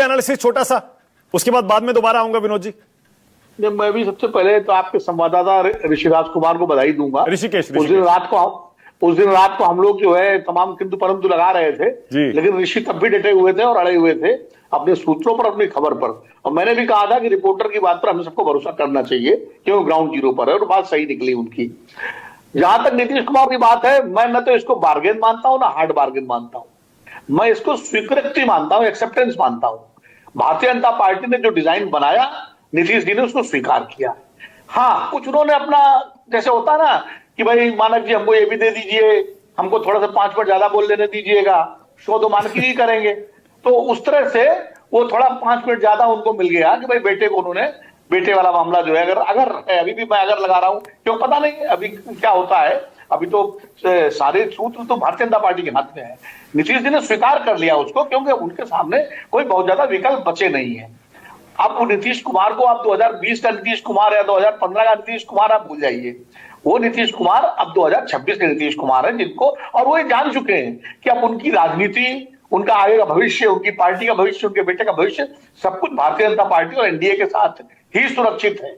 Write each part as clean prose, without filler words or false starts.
Analysis छोटा सा, उसके बाद में दोबारा आऊंगा विनोद जी। मैं भी सबसे पहले तो आपके संवाददाता ऋषिराज कुमार को बधाई दूंगा। ऋषिकेश उस दिन रात को हम लोग जो है तमाम किंतु परंतु लगा रहे थे, लेकिन ऋषि तब भी डटे हुए थे और अड़े हुए थे अपने सूत्रों पर, अपनी खबर पर। और मैंने भी कहा था कि रिपोर्टर की बात पर हमें सबको भरोसा करना चाहिए क्योंकि ग्राउंड जीरो पर है, और बात सही निकली उनकी। जहां तक नीतीश कुमार की बात है, मैं न तो इसको बार्गेन मानता हूं ना हार्ड बार्गेन मानता हूं, मैं इसको स्वीकृति मानता हूं, एक्सेप्टेंस मानता हूं। भारतीय जनता पार्टी ने जो डिजाइन बनाया, नीतीश जी ने उसको स्वीकार किया। हाँ, कुछ उन्होंने अपना, जैसे होता ना कि भाई मानक जी हमको ये भी दे दीजिए, हमको थोड़ा सा 5 मिनट ज्यादा बोल लेने दीजिएगा, शो तो मानक ही करेंगे। तो उस तरह से वो थोड़ा 5 मिनट ज्यादा उनको मिल गया कि भाई बेटे को उन्होंने, बेटे वाला मामला जो है अगर अभी भी मैं अगर लगा रहा हूं, क्यों पता नहीं अभी क्या होता है, अभी तो सारे सूत्र तो भारतीय जनता पार्टी के हाथ में है। नीतीश जी ने स्वीकार कर लिया उसको, क्योंकि उनके सामने कोई बहुत ज्यादा विकल्प बचे नहीं है। अब वो नीतीश कुमार को आप 2020 का नीतीश कुमार या 2015 का नीतीश कुमार आप भूल जाइए। वो नीतीश कुमार अब 2026 के नीतीश कुमार है, जिनको, और वो ये जान चुके हैं कि अब उनकी राजनीति, उनका आगे का भविष्य, उनकी पार्टी का भविष्य, उनके बेटे का भविष्य, सब कुछ भारतीय जनता पार्टी और एनडीए के साथ ही सुरक्षित है।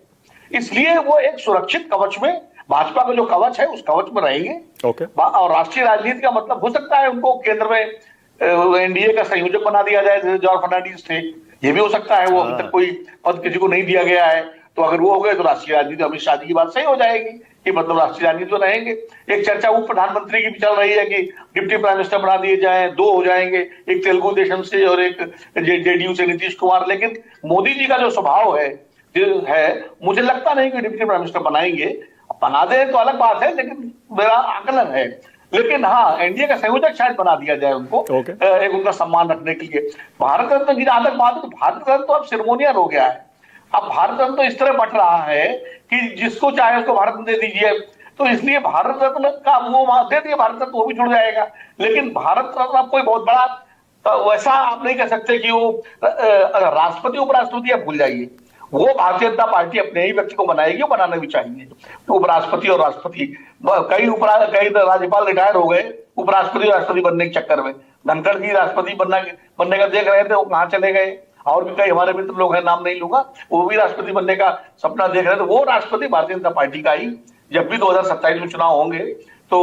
इसलिए वो एक सुरक्षित कवच में, भाजपा का जो कवच है उस कवच में रहेंगे। और राष्ट्रीय राजनीति का मतलब हो सकता है उनको केंद्र में एनडीए का संयोजक बना दिया जाए, जैसे जॉर्ज फर्नांडिस थे, ये भी हो सकता है। वो अभी तक कोई पद किसी को नहीं दिया गया है, तो अगर वो हो गए तो राष्ट्रीय राजनीति, अमित शाह जी की बात सही हो जाएगी कि मतलब राष्ट्रीय राजनीति तो रहेंगे। एक चर्चा उप प्रधानमंत्री की भी चल रही है कि डिप्टी प्राइम मिनिस्टर बना दिए जाए, 2 हो जाएंगे, एक तेलुगु देशम से और एक जेडीयू से नीतीश कुमार। लेकिन मोदी जी का जो स्वभाव है मुझे लगता नहीं कि डिप्टी प्राइम मिनिस्टर बनाएंगे। बना दे तो अलग बात है, लेकिन मेरा आकलन है। लेकिन हाँ, एनडीए का संयोजक शायद बना दिया जाए उनको, एक उनका सम्मान रखने के लिए। भारत रत्न की जहां तक बात है, तो भारत रत्न तो अब सेरेमोनियल हो गया है। अब भारत रत्न तो इस तरह बट रहा है कि जिसको चाहे उसको भारत रत्न दे दीजिए, तो इसलिए भारत रत्न का वो दे दिए, भारत रत्न वो भी जुड़ जाएगा। लेकिन भारत रत्न अब कोई बहुत बड़ा वैसा आप नहीं कह सकते कि वो राष्ट्रपति उपराष्ट्रपति आप भूल जाइए, वो भारतीय जनता पार्टी अपने ही व्यक्ति को बनाएगी, वो बनाना भी चाहिए। तो उपराष्ट्रपति और राष्ट्रपति, कई राज्यपाल रिटायर हो गए उपराष्ट्रपति राष्ट्रपति बनने के चक्कर में। धनखड़ जी राष्ट्रपति बनने का देख रहे थे, वो कहां चले गए। और भी कई हमारे मित्र लोग हैं, नाम नहीं लूंगा, वो भी राष्ट्रपति बनने का सपना देख रहे थे। वो राष्ट्रपति भारतीय जनता पार्टी का ही जब भी 2027 में चुनाव होंगे तो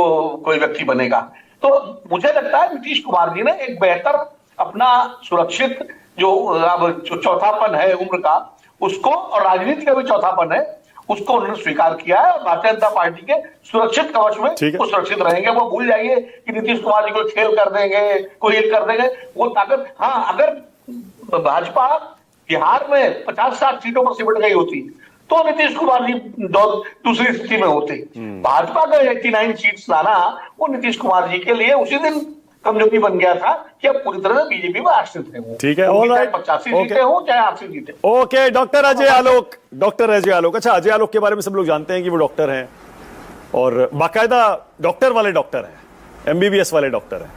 कोई व्यक्ति बनेगा। तो मुझे लगता है नीतीश कुमार जी ने एक बेहतर अपना सुरक्षित जो अब चौथापन है उम्र का, उसको, और राजनीति का भी चौथापन है, उसको उन्होंने स्वीकार किया है। और भारतीय जनता पार्टी के सुरक्षित कवच में वो सुरक्षित रहेंगे। वो भूल जाइए कि नीतीश कुमार जी को खेल कर देंगे, कोई एक कर देंगे, वो ताकत। हाँ, अगर भाजपा बिहार में 50-60 सीटों पर सिमट गई होती तो नीतीश कुमार जी दूसरी स्थिति में होते। भाजपा का 89 सीट्स लाना वो नीतीश कुमार जी के लिए उसी दिन कमजोरी बन गया था कि अब पूरी तरह से बीजेपी में आश्रित है वो। ठीक है, ऑलराइट, 85 सीटें हो चाहे 80 सीटें। Okay, doctor Ajay Alok. अच्छा, अजय आलोक के बारे में सब लोग जानते हैं कि वो डॉक्टर हैं और बाकायदा डॉक्टर वाले डॉक्टर हैं, एमबीबीएस वाले डॉक्टर हैं।